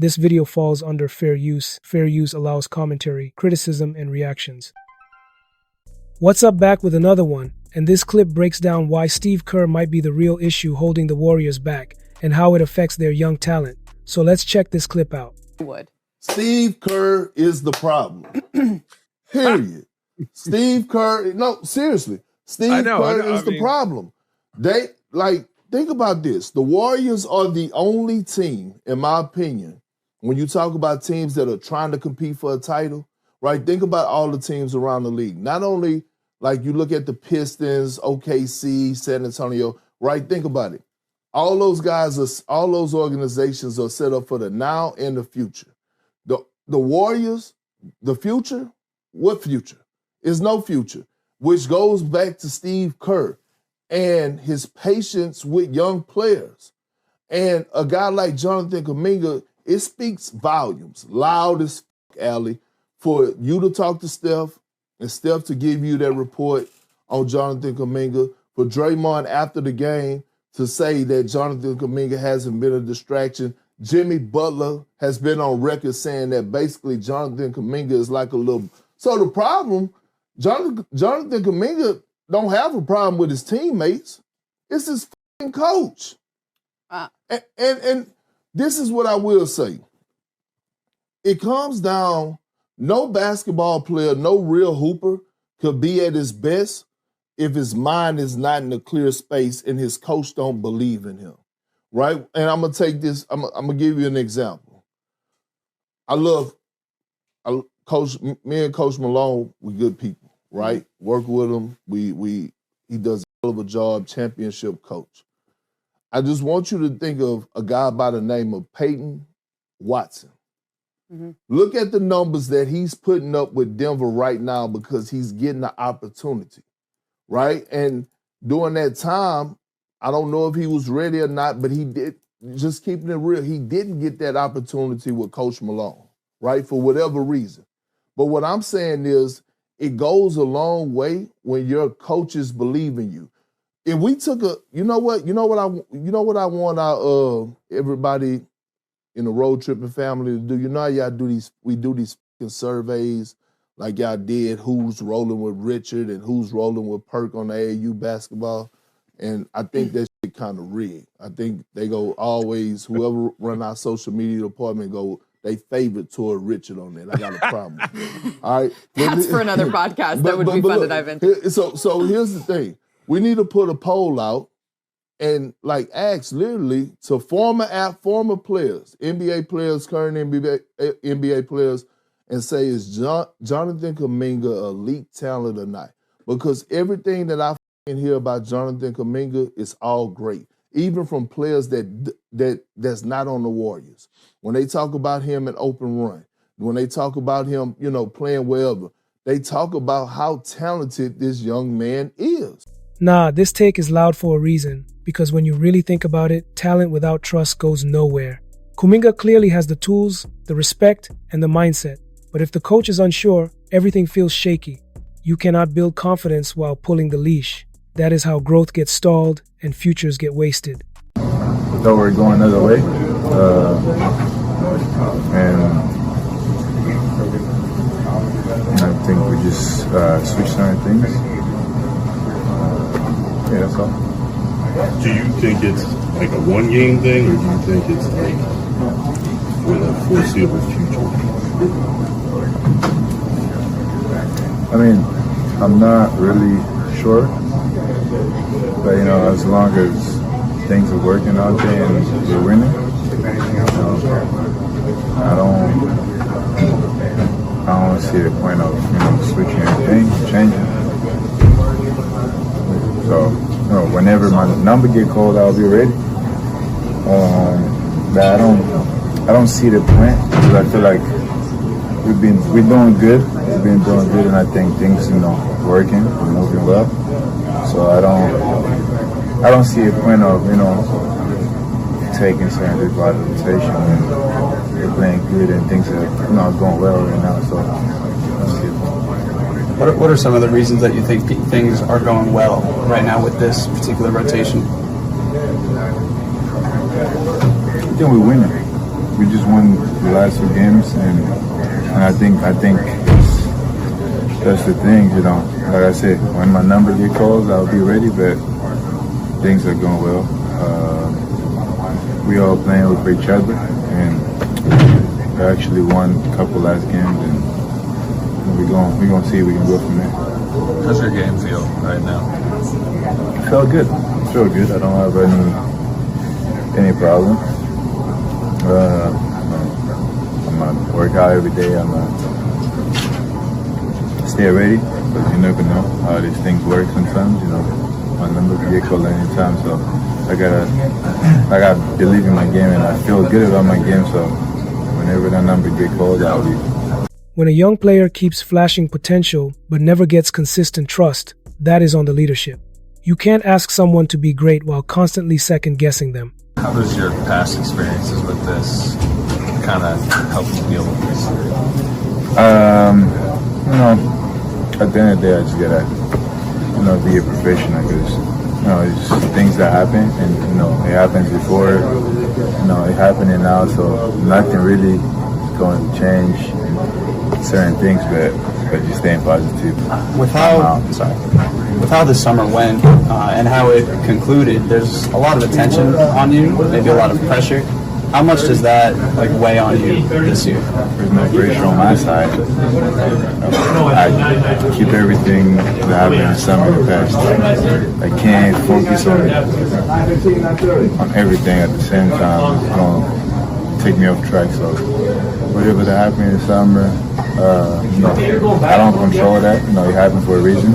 This video falls under fair use. Fair use allows commentary, criticism, and reactions. What's up, back with another one, and this clip breaks down why Steve Kerr might be the real issue holding the Warriors back and how it affects their young talent. So let's check this clip out. Steve Kerr is the problem. Period. Steve Kerr, no, seriously. Steve Kerr is the problem. Think about this. The Warriors are the only team, in my opinion, when you talk about teams that are trying to compete for a title, right? Think about all the teams around the league. Not only, like, you look at the Pistons, OKC, San Antonio, right? Think about it. All those guys, all those organizations are set up for the now and the future. The Warriors, the future, what future? There's no future, which goes back to Steve Kerr and his patience with young players. And a guy like Jonathan Kuminga, it speaks volumes, loud as Allie, for you to talk to Steph and Steph to give you that report on Jonathan Kuminga, for Draymond after the game to say that Jonathan Kuminga hasn't been a distraction. Jimmy Butler has been on record saying that basically Jonathan Kuminga is like a little... So the problem, Jonathan Kuminga don't have a problem with his teammates. It's his fucking coach. And this is what I will say. It comes down, no basketball player, no real hooper could be at his best if his mind is not in a clear space and his coach don't believe in him, right? And I'm going to take this, I'm going to give you an example. Me and Coach Malone, we good people, right? Work with him. He does a hell of a job, championship coach. I just want you to think of a guy by the name of Peyton Watson. Mm-hmm. Look at the numbers that he's putting up with Denver right now because he's getting the opportunity, right? And during that time, I don't know if he was ready or not, but he did, just keeping it real, he didn't get that opportunity with Coach Malone, right? For whatever reason. But what I'm saying is it goes a long way when your coaches believe in you. If we took you know what I want our everybody in the road tripping family to do. You know how y'all do these? We do these fucking surveys like y'all did. Who's rolling with Richard and who's rolling with Perk on the AAU basketball? And I think that shit kind of rigged. I think they go always. Whoever run our social media department go. They favorite toward Richard on that. I got a problem. All right, that's for another podcast. That would be fun to dive into. So here's the thing. We need to put a poll out and like ask literally to former players, NBA players, current NBA players, and say, is Jonathan Kuminga elite talent or not? Because everything that I hear about Jonathan Kuminga is all great, even from players that's not on the Warriors. When they talk about him in open run, when they talk about him, playing wherever, they talk about how talented this young man is. Nah, this take is loud for a reason, because when you really think about it, talent without trust goes nowhere. Kuminga clearly has the tools, the respect, and the mindset, but if the coach is unsure, everything feels shaky. You cannot build confidence while pulling the leash. That is how growth gets stalled and futures get wasted. I thought we were going another way, and I think we just switched on things. Yeah, that's all. Do you think it's like a one-game thing, or do you think it's like for the foreseeable future? I mean, I'm not really sure, but as long as things are working out there and we're winning, I don't see the point of switching anything, changing. So, whenever my number get called, I'll be ready. But I don't see the point because I feel like we're doing good. We've been doing good, and I think things, working, we're moving well. So I don't see a point of taking certain people out of the rotation when they're playing good and things are going well right now. So I don't see a point. What are some of the reasons that you think things are going well right now with this particular rotation? I think we're winning. We just won the last 2 games, and I think that's the thing, you know. Like I said, when my number get called, I'll be ready, but things are going well. We all playing with each other, and we actually won a couple last games, and we're gonna see if we can go from there. How's your game feel right now? It felt good. I don't have any problem. I'm gonna work out every day. I'm gonna stay ready, because you never know how these things work sometimes. You know, my number can get called anytime, so I gotta believe in my game, and I feel good about my game. So whenever that number get called, I'll be. When a young player keeps flashing potential but never gets consistent trust, that is on the leadership. You can't ask someone to be great while constantly second-guessing them. How does your past experiences with this kind of help you deal with this? You know, at the end of the day, I just gotta, you know, be a professional, because, you know, it's things that happen, and, you know, it happens before, you know, it's happening now, so nothing really is going to change certain things, but just staying positive. With how the summer went and how it concluded, there's a lot of attention on you, maybe a lot of pressure. How much does that weigh on you this year? There's no pressure on my side. I keep everything that happened in the summer in the past. I can't focus on everything at the same time. It's going to take me off track. So whatever that happened in the summer, I don't control that. You know, it happened for a reason.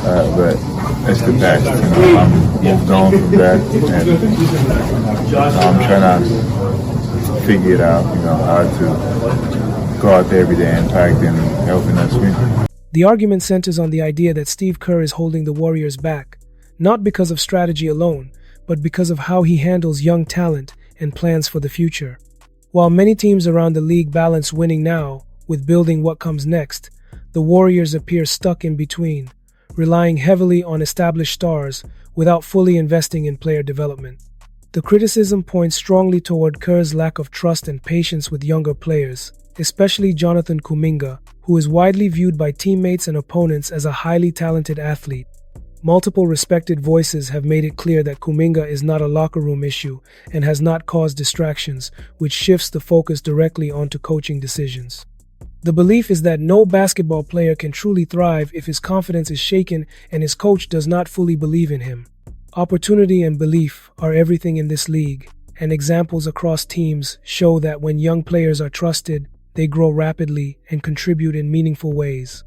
But it's the past. You know, I'm moved on from that, and I'm trying to figure it out. You know, how to go out there every day and impact and helping us win. The argument centers on the idea that Steve Kerr is holding the Warriors back, not because of strategy alone, but because of how he handles young talent and plans for the future. While many teams around the league balance winning now with building what comes next, the Warriors appear stuck in between, relying heavily on established stars without fully investing in player development. The criticism points strongly toward Kerr's lack of trust and patience with younger players, especially Jonathan Kuminga, who is widely viewed by teammates and opponents as a highly talented athlete. Multiple respected voices have made it clear that Kuminga is not a locker room issue and has not caused distractions, which shifts the focus directly onto coaching decisions. The belief is that no basketball player can truly thrive if his confidence is shaken and his coach does not fully believe in him. Opportunity and belief are everything in this league, and examples across teams show that when young players are trusted, they grow rapidly and contribute in meaningful ways.